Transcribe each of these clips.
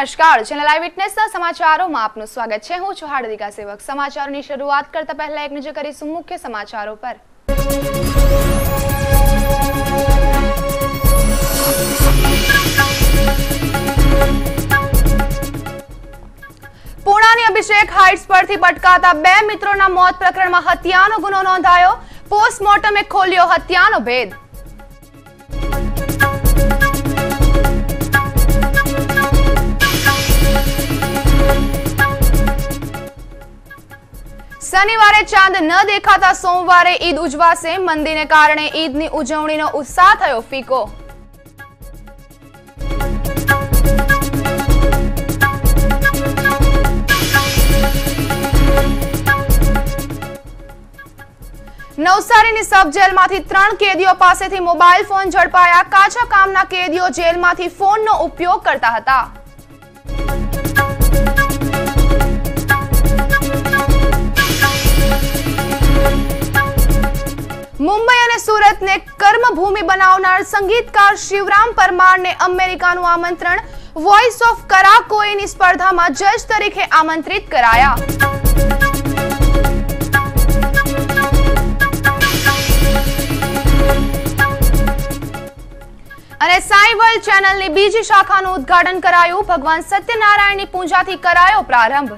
નમસ્કાર, ચેનલ આઈ વિટનેસના સમાચારોમાં આપનું સ્વાગત છે। હું છું હાર્દિકા સેવક। સમાચારોની શરૂઆત કરતા પહેલા એક નજર કરીશું મુખ્ય સમાચારો પર। પૂણાની અભિષેક હાઇટ્સ પરથી પટકાતા બે મિત્રોના મોત પ્રકરણમાં હત્યાનો ગુનો નોંધાયો। પોસ્ટમોર્ટમે ખોલ્યો હત્યાનો ભેદ। શનિવારે ચાંદ ન દેખાતા સોમવારે ઈદ ઉજવાશે। મંદીને કારણે ઈદની ઉજવણીનો ઉત્સાહ થયો ફીકો। નવસારીની સબ જેલમાંથી 3 કેદીઓ પાસેથી મોબાઈલ ફોન ઝડપાયા। કાચા કામના કેદીઓ જેલમાંથી ફોનનો ઉપયોગ કરતા હતા। મુંબઈ અને સુરતને કર્મભૂમિ બનાવનાર સંગીતકાર શિવરામ પરમારને અમેરિકાનું આમંત્રણ। વોઇસ ઓફ કરાકોઈની સ્પર્ધામાં જજ તરીકે આમંત્રિત કરાયા। અને સાઈ વર્લ્ડ ચેનલની બીજી શાખાનું ઉદ્ઘાટન કરાયું। ભગવાન સત્યનારાયણની પૂજાથી કરાયો પ્રારંભ।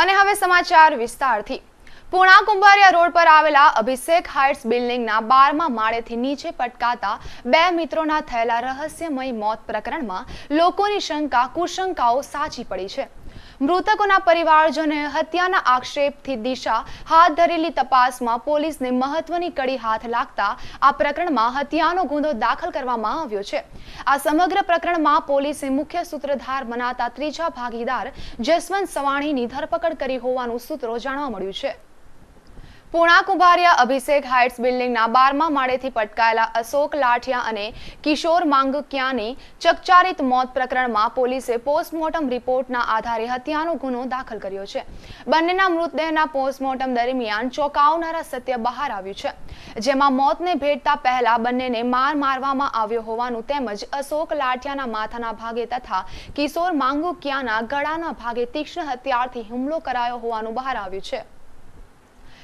અને હવે સમાચાર વિસ્તારથી। પૂણા કુંભારિયા રોડ પર આવેલા અભિષેક હાઇટ્સ બિલ્ડિંગના 12મા માળેથી નીચે પટકાતા બે મિત્રોના થયેલા રહસ્યમય મોત પ્રકરણમાં લોકોની શંકા કુશંકાઓ સાચી પડી છે। મૃતકોના પરિવારજનોએ હત્યાના આક્ષેપથી દિશા હાથ ધરેલી તપાસમાં પોલીસને મહત્વની કડી હાથ લાગતા આ પ્રકરણમાં હત્યાનો ગુનો દાખલ કરવામાં આવ્યો છે। આ સમગ્ર પ્રકરણમાં પોલીસે મુખ્ય સૂત્રધાર મનાતા ત્રીજા ભાગીદાર જસવંત સવાણીની ધરપકડ કરી હોવાનું સૂત્રો જાણવા મળ્યું છે। પૂણા કુંભારિયા અભિષેક હાઇટ્સ બિલ્ડિંગના 12મા માળેથી પટકાયેલા અશોક લાઠિયા અને કિશોર માંગુકિયાની ચકચારિત મોત પ્રકરણમાં પોલીસે પોસ્ટમોર્ટમ રિપોર્ટના આધારે હત્યાનો ગુનો દાખલ કર્યો છે। બંનેના મૃતદેહના પોસ્ટમોર્ટમ દરમિયાન ચોંકાવનારા સત્ય બહાર આવ્યું છે, જેમાં મોતને ભેટતા પહેલા બંનેને મારવામાં આવ્યો હોવાનું તેમજ અશોક લાઠિયાના માથાના ભાગે તથા કિશોર માંગુકિયાના ગળાના ભાગે તીક્ષ્ણ હથિયારથી હુમલો કરાયો હોવાનું બહાર આવ્યું છે।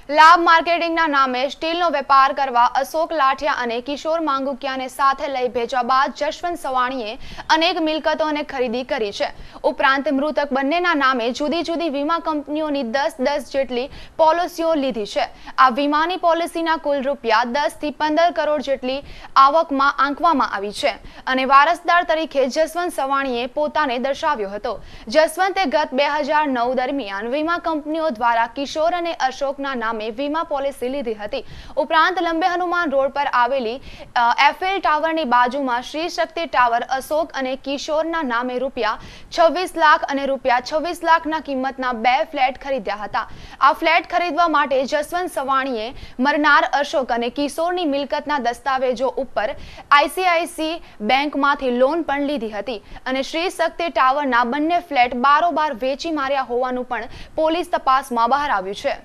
લાભ માર્કેટિંગના નામે સ્ટીલનો વેપાર કરવા અશોક લાઠિયા અને કિશોર માંગુકિયાને સાથે લઈ ભેજવા બાદ જશવંત સવાણીએ અનેક મિલકતોને ખરીદી કરી છે। ઉપરાંત મૃતક બંનેના નામે જુદી જુદી વીમા કંપનીઓની 10 જેટલી પોલિસીઓ લીધી છે। આ વીમાની પોલિસીના કુલ રૂપિયા 10 થી 15 કરોડ જેટલી આવકમાં આંકવામાં આવી છે અને વારસદાર તરીકે જશવંત સવાણીએ પોતાને દર્શાવ્યો હતો। જશવંતે ગત 2009 દરમિયાન વીમા કંપનીઓ દ્વારા કિશોર અને અશોકના નામે વીમા પોલિસી લીધી હતી। ઉપરાંત લંબે હનુમાન રોડ પર આવેલી એફએલ ટાવરની બાજુમાં શ્રી શક્તિ ટાવર અશોક અને કિશોરના નામે રૂપિયા 26 લાખ અને રૂપિયા 26 લાખના કિંમતના 2 ફ્લેટ ખરીદ્યા હતા। આ ફ્લેટ ખરીદવા માટે જસવંત સવાણીએ મરનાર અશોક અને કિશોરની મિલકતના દસ્તાવેજો ઉપર આઈસીઆઈસી બેંકમાંથી લોન પણ લીધી હતી અને શ્રી શક્તિ ટાવરના બંને ફ્લેટ બારોબાર વેચી માર્યા હોવાનું પણ પોલીસ તપાસમાં બહાર આવ્યું છે।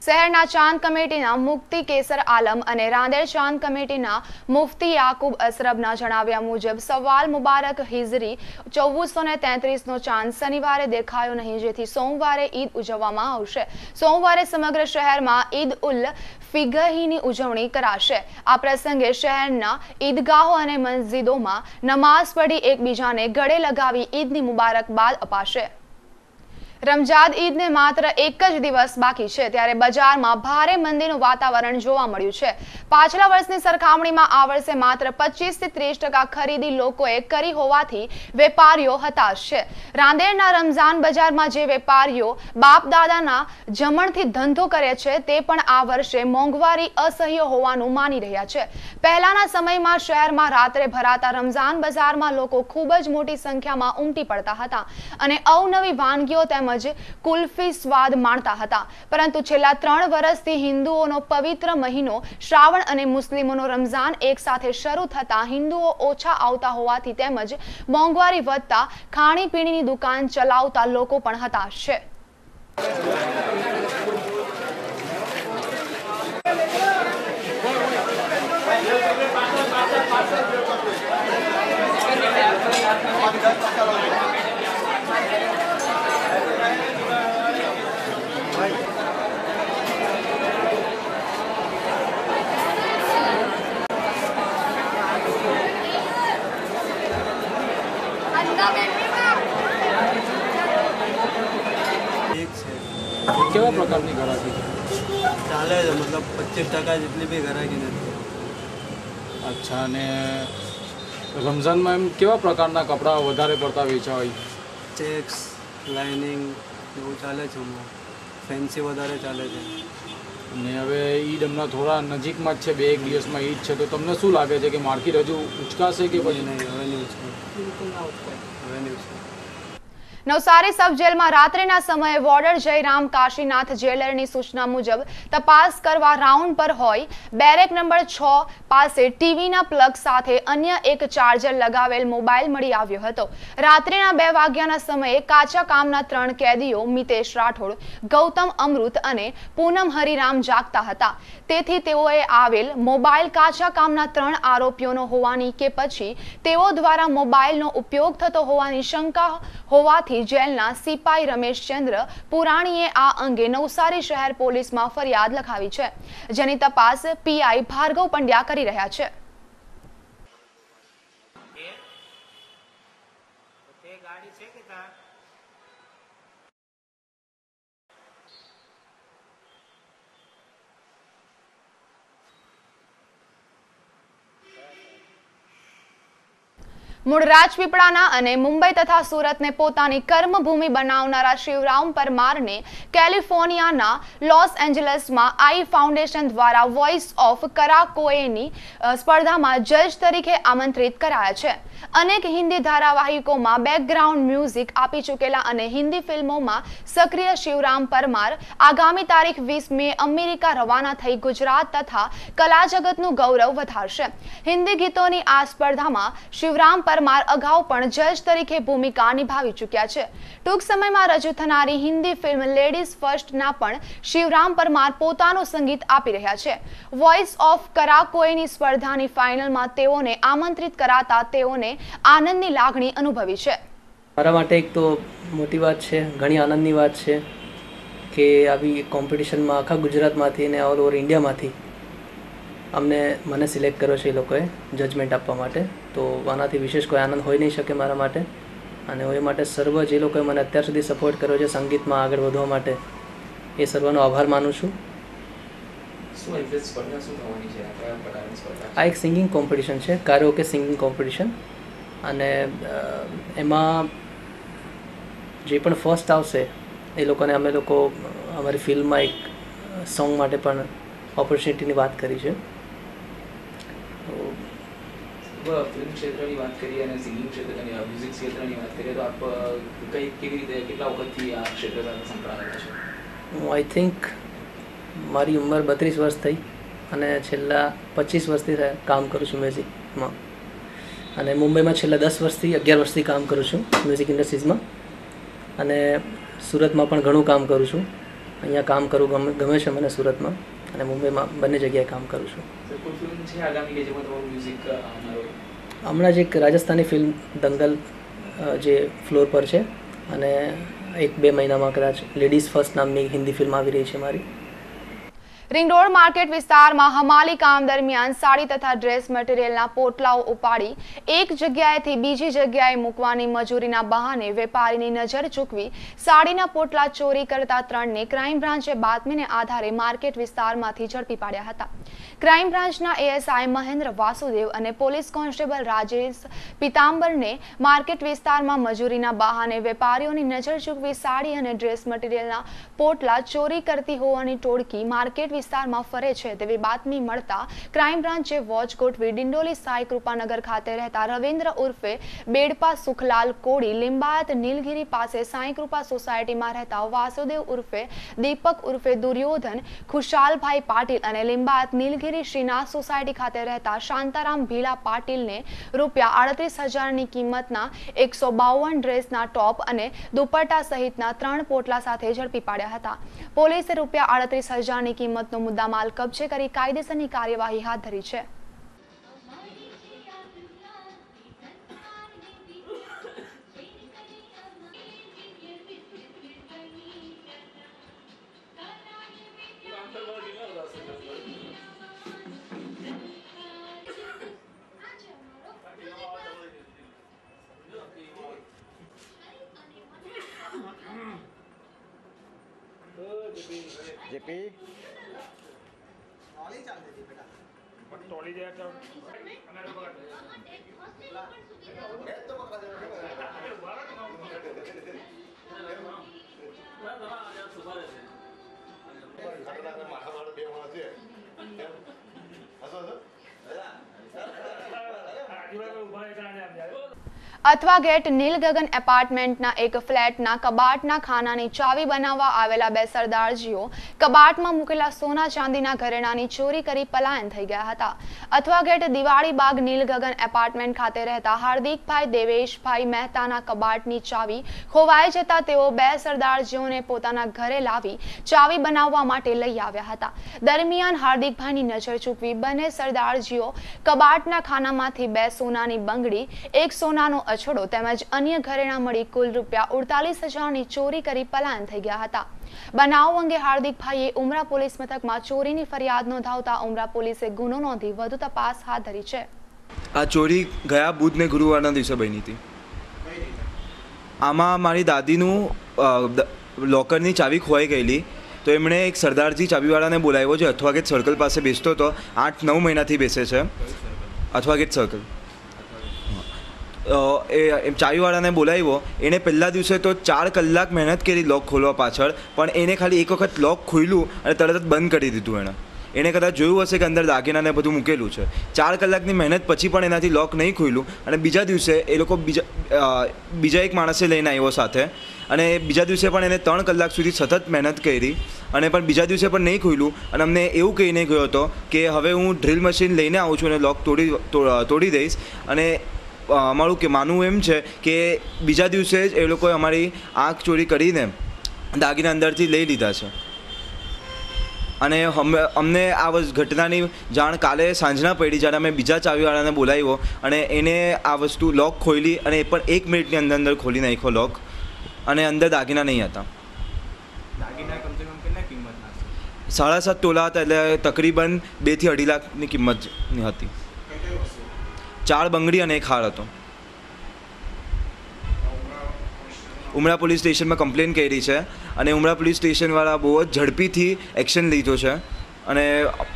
શહેરના ચાંદ કમિટીના મુફ્તી કેસર આલમ અને રાંદેર ચાંદ કમિટીના મુફ્તી યાકુબ અસરબના જણાવ્યા મુજબ સવાલ મુબારક હિજરી 1433નો ચાંદ શનિવારે દેખાયો નહીં, જેથી સોમવારે ઈદ ઉજવવામાં આવશે। સોમવારે સમગ્ર શહેરમાં ઈદ ઉલ ફિગહીની ઉજવણી કરાશે। આ પ્રસંગે શહેરના ઈદગાહો અને મસ્જિદોમાં નમાઝ પઢી એકબીજાને ગળે લગાવી ઈદની મુબારકબાદ અપાશે। રમજાન ઈદને માત્ર એક જ દિવસ બાકી છે, ત્યારે બજારમાં ભારે મંદીનું વાતાવરણ જોવા મળ્યું છે। પાછલા વર્ષની સરખામણીમાં આ વર્ષે માત્ર 25 થી 30% ખરીદી લોકોએ કરી હોવાથી વેપારીઓ હતાશ છે। રાંદેરના રમજાન બજારમાં જે વેપારીઓ બાપ દાદાના જમણથી ધંધો કરે છે તે પણ આ વર્ષે મોંઘવારી અસહ્ય હોવાનું માની રહ્યા છે। પહેલાના સમયમાં શહેરમાં રાત્રે ભરાતા રમજાન બજારમાં લોકો ખૂબ જ મોટી સંખ્યામાં ઉમટી પડતા હતા અને અવનવી વાનગીઓ તેમજ કુલ્ફી સ્વાદ માણતા હતા, પરંતુ છેલ્લા 3 વર્ષથી હિન્દુઓનો પવિત્ર મહિનો શ્રાવણ અને મુસ્લિમોનો રમજાન એક સાથે શરૂ થતા હિન્દુઓ ઓછા આવતા હોવાથી તેમજ મોંઘવારી વધતા ખાણીપીણીની દુકાન ચલાવતા લોકો પણ હતાશ છે। કેવા પ્રકારની ગ્રાહકી ચાલે છે? મતલબ 25% જેટલી બી ગ્રાહકી નથી. અચ્છા, અને રમઝાનમાં એમ કેવા પ્રકારના કપડાં વધારે પડતા વેચા હોય? ચેક્સ, લાઇનિંગ એવું ચાલે છે. હમણાં ફેન્સી વધારે ચાલે છે. અને હવે ઈદ હમણાં થોડા નજીકમાં જ છે, 2-1 દિવસમાં ઈદ છે, તો તમને શું લાગે છે કે માર્કેટ હજુ ઉચકાશે કે પછી નહીં? હવે નહીં ઉચકાય. હવે નહીં ઉચકાય. નવસારી સબ જેલમાં રાત્રિના સમયે વોર્ડર જયરામ કાશીનાથ જેલરની સૂચના મુજબ તપાસ કરવા રાઉન્ડ પર હોય બેરેક નંબર 6 પાસે ટીવીના પ્લગ સાથે અન્ય એક ચાર્જર લગાવેલ મોબાઈલ મળી આવ્યો હતો. રાત્રિના 2 વાગ્યાના સમયે કાચા કામના 3 કેદીઓ મિતેશ રાઠોડ, ગૌતમ અમૃત અને પૂનમ હરિરામ જાગતા હતા. તેથી તેઓએ આવેલ મોબાઈલ કાચા કામના 3 આરોપીઓનો હોવાની કે પછી તેઓ દ્વારા મોબાઈલનો ઉપયોગ થતો હોવાની શંકા હોવાથી જેલના સિપાઈ રમેશચંદ્ર પુરાણીએ આ અંગે નવસારી શહેર પોલીસમાં ફરિયાદ લખાવી છે, જેની તપાસ પીઆઈ ભાર્ગવ પંડ્યા કરી રહ્યા છે. મૂળ રાજપીપળાના અને મુંબઈ તથા સુરતને પોતાની કર્મભૂમિ બનાવનારા શિવરામ પરમારને કેલિફોર્નિયાના લોસ એન્જલસમાં આઈ ફાઉન્ડેશન દ્વારા વોઇસ ઓફ કરાકોએની સ્પર્ધામાં જજ તરીકે આમંત્રિત કરાયા છે. અનેક હિન્દી ધારાવાહિકોમાં બેકગ્રાઉન્ડ મ્યુઝિક આપી ચૂકેલા અને હિન્દી ફિલ્મોમાં સક્રિય શિવરામ પરમાર આગામી તારીખ 20 મે અમેરિકા રવાના થઈ ગુજરાત તથા કલા જગતનું ગૌરવ વધારશે. હિન્દી ગીતોની આ સ્પર્ધામાં શિવરામ પરમાર અગાઉ પણ જજ તરીકે ભૂમિકા નિભાવી ચૂક્યા છે. ટૂંક સમયમાં રજૂ થનારી હિન્દી ફિલ્મ લેડીઝ ફર્સ્ટના પણ શિવરામ પરમાર પોતાનું સંગીત આપી રહ્યા છે. વોઇસ ઓફ કરાકોએની સ્પર્ધાની ફાઇનલમાં તેઓને આમંત્રિત કરાતા તેઓને આનંદની લાગણી અનુભવી છે. મારા માટે એક તો મોટી વાત છે, ઘણી આનંદની વાત છે કે આવી કોમ્પિટિશનમાં આખા ગુજરાતમાંથી અને ઓલ ઓવર ઇન્ડિયામાંથી મને સિલેક્ટ કર્યો છે એ લોકોએ જજમેન્ટ આપવા માટે. તો આનાથી વિશેષ કોઈ આનંદ હોઈ નહીં શકે મારા માટે. અને એ માટે સર્વ જે લોકોએ મને અત્યાર સુધી સપોર્ટ કર્યો છે સંગીતમાં આગળ વધવા માટે, એ સર્વનો આભાર માનું છું. આ એક સિંગિંગ કોમ્પિટિશન છે, કારાઓકે સિંગિંગ કોમ્પિટિશન. અને એમાં જે પણ ફર્સ્ટ આવશે એ લોકોને અમે લોકો અમારી ફિલ્મમાં એક સોંગ માટે પણ ઓપોર્ચ્યુનિટીની વાત કરી છે. ફિલ્મ ક્ષેત્રની વાત કરીએ અને સિંગિંગ ક્ષેત્રની, મ્યુઝિક ક્ષેત્રની વાત કરીએ તો આપ કેવી રીતે કેટલા વખતથી આ ક્ષેત્ર સાથે સંકળાયેલા છો? હું આઈ થિંક મારી ઉંમર 32 વર્ષ થઈ અને છેલ્લા 25 વર્ષથી કામ કરું છું મ્યુઝિકમાં. અને મુંબઈમાં છેલ્લા 10 વર્ષથી 11 વર્ષથી કામ કરું છું મ્યુઝિક ઇન્ડસ્ટ્રીઝમાં. અને સુરતમાં પણ ઘણું કામ કરું છું. અહીંયા કામ કરવું ગમે છે મને સુરતમાં, અને મુંબઈમાં બંને જગ્યાએ કામ કરું છું. હમણાં જ એક રાજસ્થાની ફિલ્મ દંગલ જે ફ્લોર પર છે, અને 1-2 મહિનામાં કદાચ લેડીઝ ફર્સ્ટ નામની હિન્દી ફિલ્મ આવી રહી છે મારી. રિંગ રોડ માર્કેટ વિસ્તારમાં હમાલી કામ દરમિયાન સાડી તથા ડ્રેસ મટીરિયલના પોટલાઓ ઉપાડી એક જગ્યાએથી બીજી જગ્યાએ મૂકવાની મજૂરીના બહાને વેપારીની નજર ચૂકવી સાડીના પોટલા ચોરી કરતા 3ને ક્રાઇમ બ્રાન્ચે બાતમીને આધારે માર્કેટ વિસ્તારમાંથી ઝડપી પાડ્યા હતા. ક્રાઇમ બ્રાન્ચના એએસઆઈ મહેન્દ્ર વાસુદેવ અને પોલીસ કોન્સ્ટેબલ રાજેશ પિતાંબરને માર્કેટ વિસ્તારમાં મજૂરીના બહાને વેપારીઓની નજર ચૂકવી સાડી અને ડ્રેસ મટીરિયલના પોટલા ચોરી કરતી હોવાની ટોળકી માર્કેટ વિસ્તારમાં ફરે છે તેવી બાતમી મળતા ક્રાઇમ બ્રાન્ચે વોચ ગોઠવી ડિંડોલી સાઈ કૃપાનગર ખાતે રહેતા રવિન્દ્ર ઉર્ફે બેડપા સુખલાલ કોડી, લિંબાયત નીલગીરી પાસે સાઈ કૃપા સોસાયટીમાં રહેતા વાસુદેવ ઉર્ફે દીપક ઉર્ફે દુર્યોધન ખુશાલભાઈ પાટીલ અને લિંબાયત નીલગીરી શ્રીનાથ સોસાયટી ખાતે રહેતા શાંતારામ ભીલા પાટીલને ₹38,000ની કિંમતના 152 ડ્રેસના ટોપ અને દુપટ્ટા સહિતના 3 પોટલા સાથે ઝડપી પાડ્યા હતા. પોલીસે ₹38,000ની કિંમતનો મુદ્દામાલ કબજે કરી કાયદેસરની કાર્યવાહી હાથ ધરી છે. જેપી અથવા ગેટ નીલ ગગન એપાર્ટમેન્ટના એક ફ્લેટના કબાટના ખાનાની ચાવી બનાવવા આવેલા બે સરદારજીઓ કબાટમાં મૂકેલા સોના ચાંદીના ઘરેણાની ચોરી કરી પલાયન થઈ ગયા હતા. અથવા ગેટ દિવાળી બાગ નીલ ગગન એપાર્ટમેન્ટ ખાતે રહેતા હાર્દિકભાઈ દેવેશભાઈ મહેતાના કબાટની ચાવી ખોવાઈ જતા તેઓ બે સરદારજીઓને પોતાના ઘરે લાવી ચાવી બનાવવા માટે લઈ આવ્યા હતા. દરમિયાન હાર્દિકભાઈની નજર ચૂકવી બંને સરદારજીઓ કબાટના ખાનામાંથી બે સોનાની બંગડી, એક સોનાનો અછડો તેમજ અન્ય ઘરેણા મળી કુલ ₹48,000ની ચોરી કરી પલાયન થઈ ગયા હતા. બનાવ અંગે હાર્દિકભાઈએ ઉમરા પોલીસ મથકમાં ચોરીની ફરિયાદ નોંધાવતા ઉમરા પોલીસે ગુનો નોંધી વધુ તપાસ હાથ ધરી છે. આ ચોરી ગયા બુધ ને ગુરુવારના દિવસે બની હતી. આમાં મારી દાદીનું લોકરની ચાવી ખોવાઈ ગયેલી, તો એમણે એક સરદારજી ચાવીવાળાને બોલાવ્યો છે. અથવા ગેટ સર્કલ પાસે બેસતો હતો, 8-9 મહિનાથી બેસે છે અથવા ગેટ સર્કલ. એ ચાવીવાળાને બોલાવ્યો. એણે પહેલા દિવસે તો 4 કલાક મહેનત કરી લોક ખોલવા પાછળ, પણ એને ખાલી એક વખત લોક ખોલ્યું અને તરત જ બંધ કરી દીધું. એણે કદાચ જોયું હશે કે અંદર દાગીનાને બધું મૂકેલું છે. 4 કલાકની મહેનત પછી પણ એનાથી લોક નહીં ખોલ્યું અને બીજા દિવસે એ લોકો બીજા એક માણસે લઈને આવ્યો સાથે, અને બીજા દિવસે પણ એને 3 કલાક સુધી સતત મહેનત કરી અને પણ બીજા દિવસે પણ નહીં ખોલ્યું. અને અમને એવું કહીને ગયો હતો કે હવે હું ડ્રિલ મશીન લઈને આવું છું અને લોક તોડી દઈશ. અને અમારું કે માનવું એમ છે કે બીજા દિવસે જ એ લોકોએ અમારી આંખ ચોરી કરીને દાગીના અંદરથી લઈ લીધા છે. અને અમને આ ઘટનાની જાણ કાલે સાંજના પડી, જ્યારે અમે બીજા ચાવીવાળાને બોલાવ્યો અને એને આ વસ્તુ લોક ખોલી અને એ પણ 1 મિનિટની અંદર ખોલી નાખ્યો લોક, અને અંદર દાગીના નહીં હતા. દાગીના કમસે કમ કેટલા કિંમતના? 7.5 તોલા હતા, એટલે તકરીબન 2 થી 2.5 લાખની કિંમતની હતી. 4 બંગડી અને 1 હાર હતો. ઉમરા પોલીસ સ્ટેશનમાં કમ્પ્લેન કરી છે અને ઉમરા પોલીસ સ્ટેશનવાળા બહુ જ ઝડપીથી એક્શન લીધો છે અને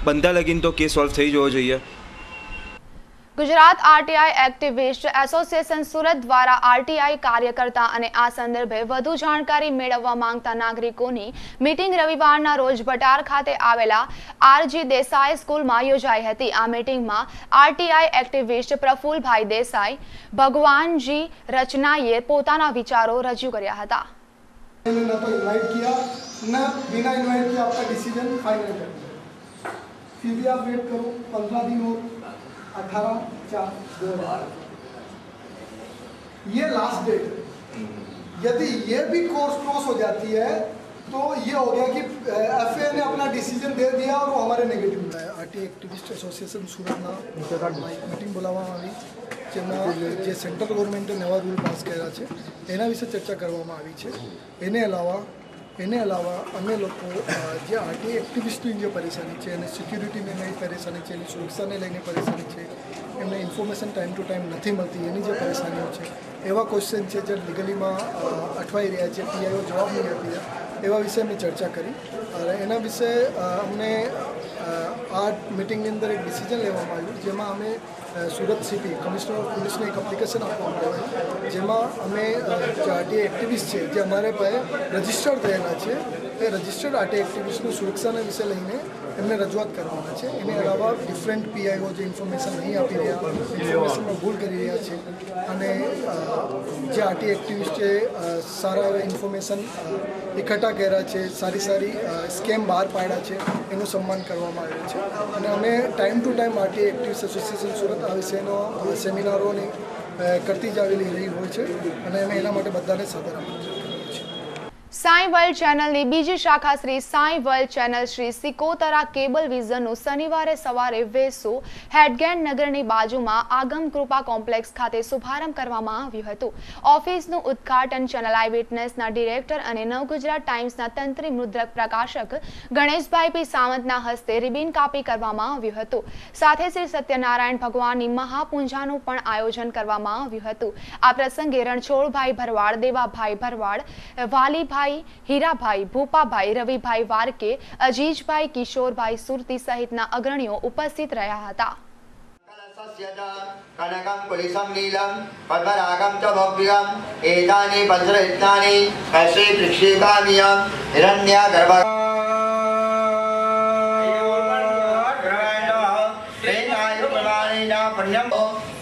બનતા લગીન તો કેસ સોલ્વ થઈ જવો જોઈએ. Gujarat RTI activist association Surat દ્વારા આરટીઆઈ કાર્યકર્તા અને આ સંદર્ભે વધુ જાણકારી મેળવવા માંગતા નાગરિકોની મીટિંગ રવિવારના રોજ ભટાર ખાતે આવેલા આરજી દેસાઈ સ્કૂલમાં યોજાઈ હતી. આ મીટિંગમાં આરટીઆઈ એક્ટિવિસ્ટ પ્રફુલભાઈ દેસાઈ, ભગવાનજી રચનાએ પોતાના વિચારો રજૂ કર્યા હતા. न तो इनवाइट किया न बिना इनवाइट किया आपका डिसीजन फाइनल कर दिया. फिर भी आप वेट करो 15 दिन और 18/4/2018 ये लास्ट डेट है. यदि ये भी कोर्स क्रॉस हो जाती है तो ये हो गया कि एफए ने अपना डिसीजन दे दिया और वो हमारे नेगेटिव है. आरटी एक्टिविस्ट एसोसिएशन सूरतना મીટિંગ બોલાવવામાં આવી, જેમાં જે સેન્ટ્રલ ગવર્મેન્ટે નવા રૂલ પાસ કર્યા છે એના વિશે ચર્ચા કરવામાં આવી છે. એને અલાવા અમે લોકો જે આરટી એક્ટિવિસ્ટની જે પરેશાની છે અને સિક્યુરિટીને લઈને પરેશાની છે, એની સુરક્ષાને લઈને પરેશાની છે, એમને ઇન્ફોર્મેશન ટાઈમ ટુ ટાઈમ નથી મળતી, એની જે પરેશાનીઓ છે, એવા ક્વેશ્ચન છે જે લીગલીમાં અટવાઈ રહ્યા છે, પીઆઈઓ જવાબ નહીં આપી રહ્યા, એવા વિશે અમે ચર્ચા કરી. અને એના વિશે અમને આ મિટિંગની અંદર એક ડિસિઝન લેવામાં આવ્યું, જેમાં અમે સુરત સિટી કમિશનર ઓફ પોલીસને એક એપ્લિકેશન આપવામાં આવ્યું, જેમાં અમે જે આરટીઆઈ એક્ટિવિસ્ટ છે જે અમારે પાસે રજિસ્ટર્ડ થયેલા છે એ રજિસ્ટર્ડ આરટીઆઈ એક્ટિવિસ્ટની સુરક્ષાના વિશે લઈને એમને રજૂઆત કરવાના છે. એને અલાવા ડિફરન્ટ પીઆઈઓ જે ઇન્ફોર્મેશન નહીં આપી રહ્યા, ઇન્ફોર્મેશનમાં ભૂલ કરી રહ્યા છે, અને જે આરટીઆઈ એક્ટિવિસ્ટે સારા એવા ઇન્ફોર્મેશન એકઠા કર્યા છે, સારી સ્કેમ બહાર પાડ્યા છે, એનું સન્માન કરવામાં આવ્યું છે. અને અમે time to time RTI activist association Surat આ વિશેનો સેમિનારોની કરતી જ આવેલી રહી હોય છે, અને અમે એના માટે બધાને સાદર આમંત્રિત કર્યું છે. સાઈ વર્લ્ડ ચેનલની બીજી શાખા Shri Sai world channel Shri Sikotara cable વિઝનનું શનિવારે સવારે વેસુ હેડગેન નગરની બાજુમાં આગમ કૃપા કોમ્પ્લેક્સ ખાતે શુભારંભ કરવામાં આવ્યું હતું. ઓફિસનું ઉદ્ઘાટન ચેનલ આઈ વિટનેસના ડિરેક્ટર અને નવગુજરાત ટાઈમ્સના તંત્રી મુદ્રક પ્રકાશક ગણેશભાઈ પી સાવંતના હસ્તે રિબિન કાપી કરવામાં આવ્યું હતું. સાથે શ્રી સત્યનારાયણ ભગવાનની મહાપૂજાનું પણ આયોજન કરવામાં આવ્યું હતું. આ પ્રસંગે રણછોડભાઈ ભરવાડ, દેવાભાઈ ભરવાડ, વાલીભાઈ રવિભાઈ, હીરાભાઈ, ભૂપાભાઈ, રવિભાઈ વારકે, અજીજભાઈ, કિશોરભાઈ સુરતી સહિતના અગ્રણીઓ ઉપસ્થિત રહ્યા હતા. कनकं कुलिसं नीलं पद्मरागं च भव्यम् एतानि पञ्चरत्नानि कैसे वृक्षेकामियं हिरण्यगर्भ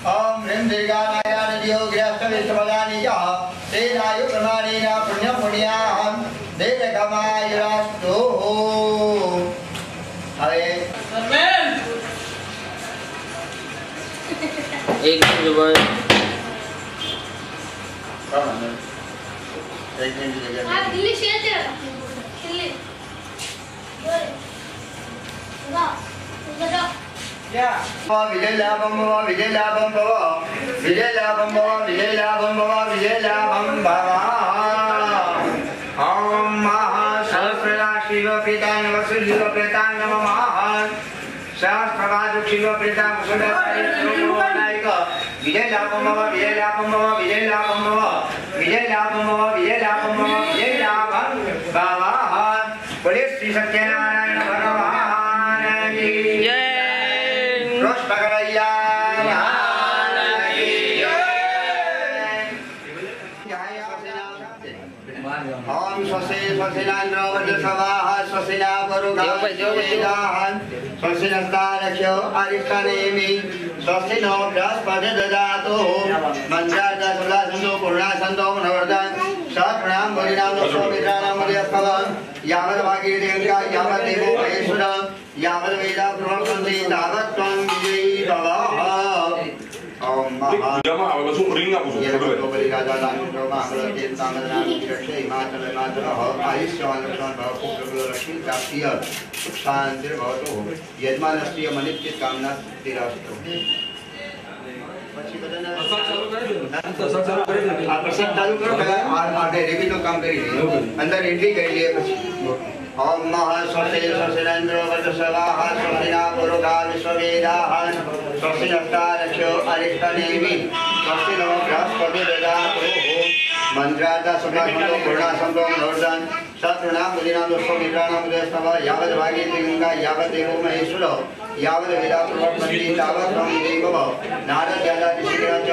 ओम ह्रीं दीर्घानायानयो गृहस्थविष्टफलानि च तेनायुप्रमाणेन पुण्यं पुण्याहं दीर्घमायुरास्तु. હવે एक दिन जुबान दिल्ली शेयर दिल्ली विजयलाभं भव विजयलाभं भव विजयलाभं भव विजयलाभं भव विजयलाभं भव. ओम महासहस्रदा शिवप्रीताय नमः शिवप्रीताय नमः सहस्रपाद शिवप्रीताय विजयलाभं भव विजयलाभं भव विजयलाभं भव विजयलाभं भव विजयलाभं भव विजयलाभं भव. बोले श्री सत्यनारायण भगवान की जय. ओम स्वस्ति स्वस्तिनान्द्रो वज्रसवाः स्वस्तिना परुगाः स्वस्तिनस्तारक्ष्यो अरिष्टनेमि स्वस्ति नो बृहस्पति ददातु मन्त्रार्धसुलासन्तो पूर्णासन्तो मनोवर्धन् सहस्रनां बलिनां दशमित्राणां मध्यस्थलं यावद्भागीरदेवता यावद्देवो महेश्वरः यावद्वेदा प्रवर्तन्ते तावत् त्वं विजयी भवः. ओम महा langsung ring apa tuh? अंदर एंट्री कर लिए. ओम महास्वस्ति स्वस्तिन्द्रो वज्रसवाः स्वस्तिना पुरुषा विश्ववेदाः स्वस्तिनस्तारक्ष्यो अरिष्टनेमि स्वस्ति नो बृहस्पति ददातु मन्त्रार्धसुलासन्तो पूर्णासन्तो मनोवर्धन् शत्रूणां बुद्धिनां दुष्टमित्राणां उदयस्तव यावद्भागीरथी गङ्गा यावद्देवो महेश्वरो यावद्वेदा प्रवर्तन्ते तावत् त्वं विजयी भव. नारदादिशिखिराश्च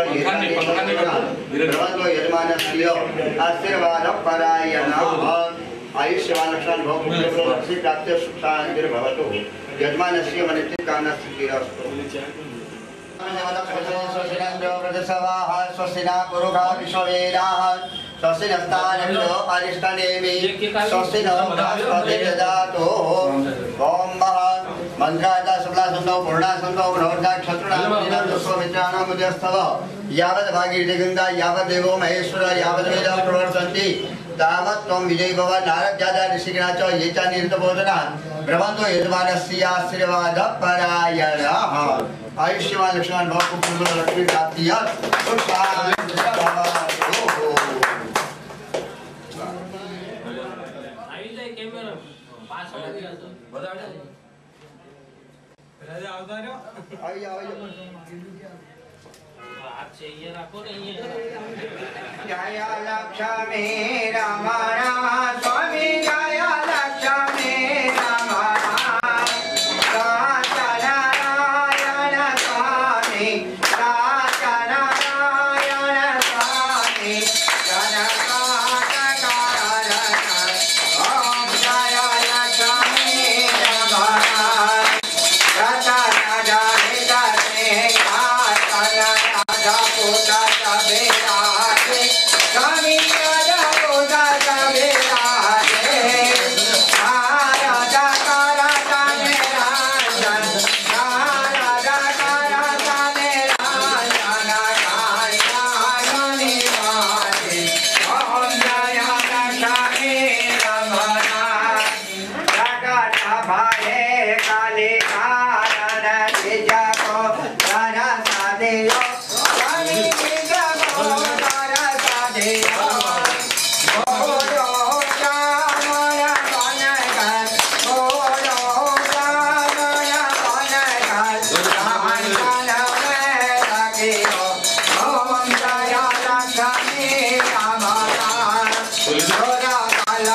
भगवन्तो यजमानस्य आशीर्वादपरायणः आयुष्यवान् लक्ष्मण भवति प्राप्त सुख शांति भवतु. यजमानस्य मनित्यकामनास्तिरस्तु. स्वस्तिनन्द्रो वज्रसवाः स्वस्तिना पुरुषा विश्ववेदाः स्वस्तिनस्तारक्ष्यो अरिष्टनेमि स्वस्ति नो बृहस्पति ददातु. ओम मन्त्रार्धसुलासन्तो पूर्णासन्तो मनोवर्धन् शत्रूणां दुष्टमित्राणां मध्यस्थव यावद्भागीरथी गङ्गा यावद्देवो महेश्वरः यावद्वेदाः प्रवर्तन्ते तावत् त्वं विजयी भव. नारदादि ऋषिगणाः च ये च निरतबोधनाः भ्रमन्तो यजमानस्य आशीर्वादपरायणः. आयुष्यवान् लक्ष्मण भव पुत्र लक्ष्मी प्राप्तिः सुख शांति भवतु. जय लक्ष्मी राम राम स्वामी जय लक्ष्मी राम नारायण स्वामी नारायण स्वामी ओम जय लक्ष्मी राम राजा राजा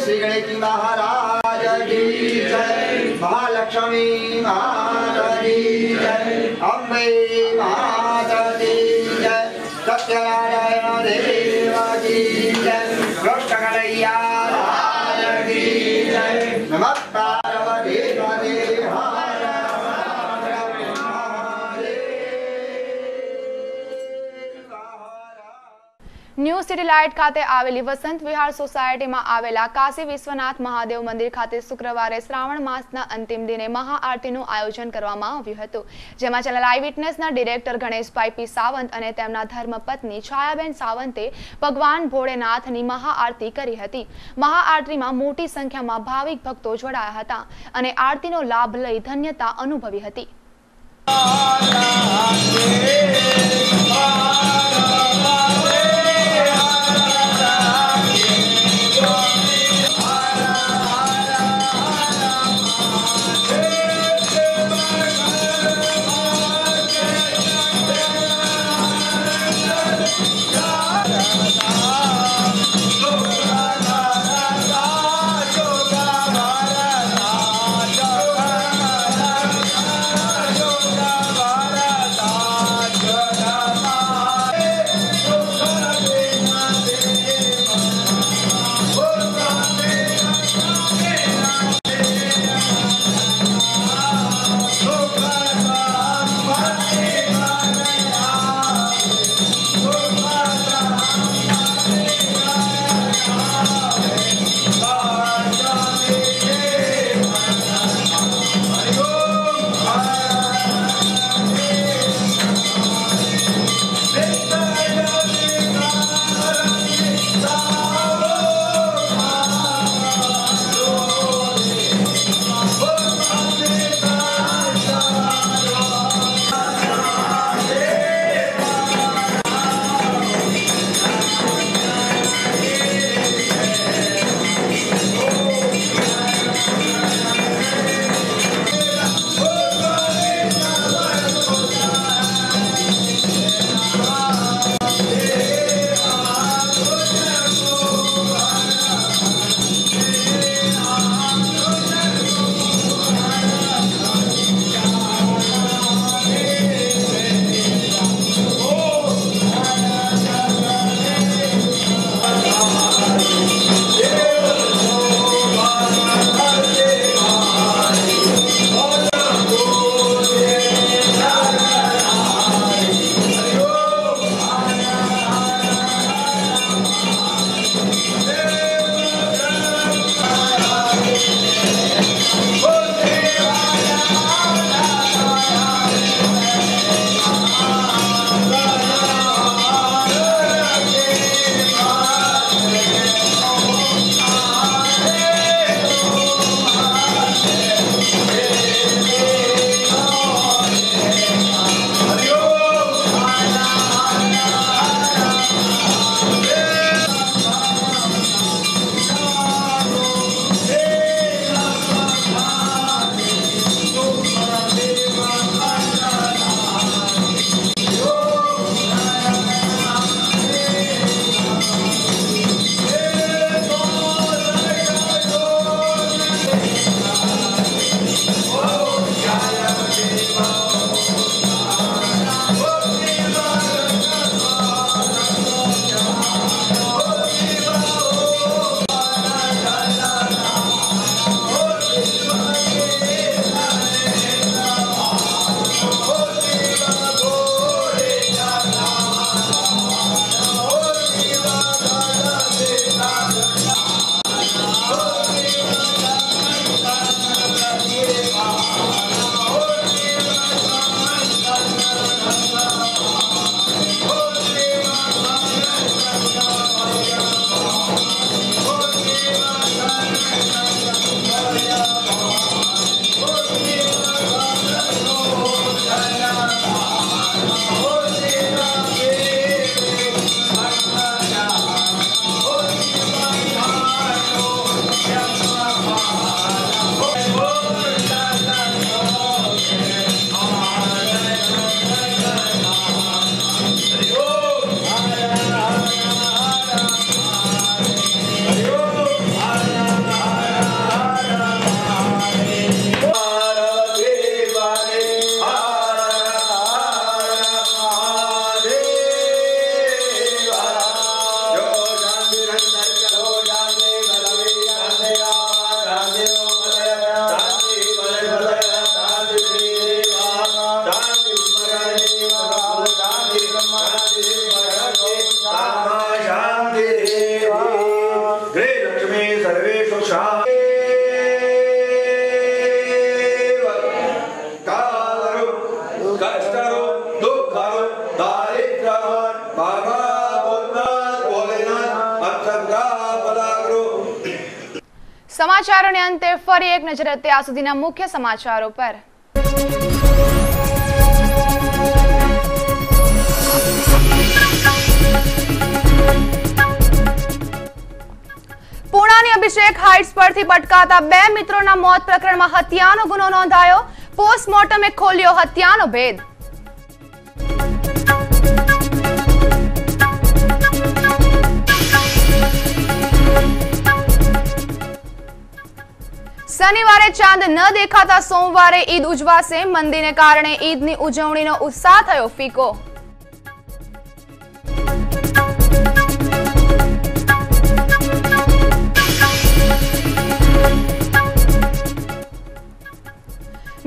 श्री गणेश महाराज की जय, महालक्ष्मी माता की जय, अम्बे माता की जय, सत्यनारायण देव की जय, कृष्ण कन्हैया लाल की जय, नमः पार्वती पते हर ન્યૂ સિટી લાઇટ ખાતે આવેલી વસંત વિહાર સોસાયટીમાં આવેલા કાશી વિશ્વનાથ મહાદેવ મંદિર ખાતે શુક્રવારે શ્રાવણ માસના અંતિમ દિને મહાઆરતીનું આયોજન કરવામાં આવ્યું હતું, જેમાં ચેનલ આઈ વિટનેસના ડિરેક્ટર ગણેશભાઈ પી સાવંત અને તેમના ધર્મપત્ની છાયાબેન સાવંતે ભગવાન ભોળેનાથની મહાઆરતી કરી હતી. મહાઆરતીમાં મોટી સંખ્યામાં ભાવિક ભક્તો જોડાયા હતા અને આરતીનો લાભ લઈ ધન્યતા અનુભવી હતી. સમાચારોને અંતે ફરી એક નજર અત્યાર સુધીના મુખ્ય સમાચારો પર. પુણાની અભિષેક હાઇટ્સ પરથી પટકાતા 2 મિત્રોના મોત પ્રકરણમાં હત્યાનો ગુનો નોંધાયો. પોસ્ટમોર્ટમે ખોલ્યો હત્યાનો ભેદ. શનિવારે ચાંદ ન દેખાતા સોમવારે ઈદ ઉજવાશે. મંદીને કારણે ઈદની ઉજવણીનો ઉત્સાહ થયો ફીકો.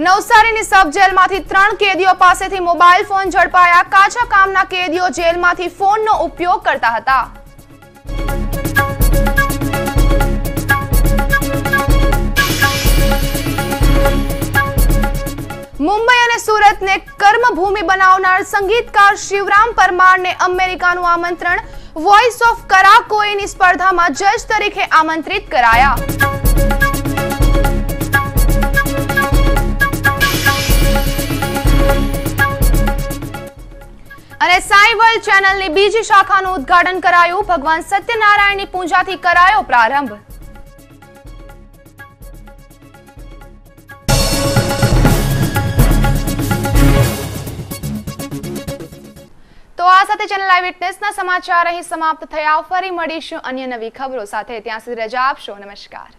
નવસારીની સબ જેલમાંથી 3 કેદીઓ પાસેથી મોબાઈલ ફોન ઝડપાયા. કાચા કામના કેદીઓ જેલમાંથી ફોનનો ઉપયોગ કરતા હતા. મુંબઈ અને સુરતને કર્મભૂમિ બનાવનાર સંગીતકાર શિવરામ પરમારને અમેરિકાનું આમંત્રણ. વોઇસ ઓફ કરાકોઈની સ્પર્ધામાં જજ તરીકે આમંત્રિત કરાયા. અને સાઈ વર્લ્ડ ચેનલની બીજી શાખાનું ઉદ્ઘાટન કરાયું. ભગવાન સત્યનારાયણની પૂજાથી કરાયો પ્રારંભ. તો આ સાથે ચેનલ લાઈવ વિટનેસના સમાચાર અહીં સમાપ્ત થયા. ફરી મળીશું અન્ય નવી ખબરો સાથે. ત્યાં સુધી રજા આપશો. નમસ્કાર.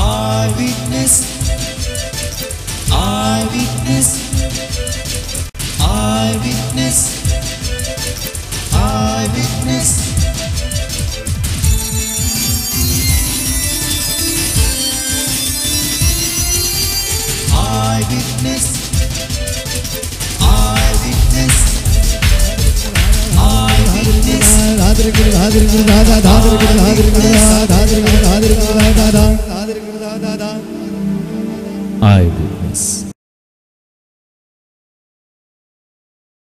Eyewitness, eyewitness, eyewitness, eyewitness. Eyewitness, eyewitness, eyewitness.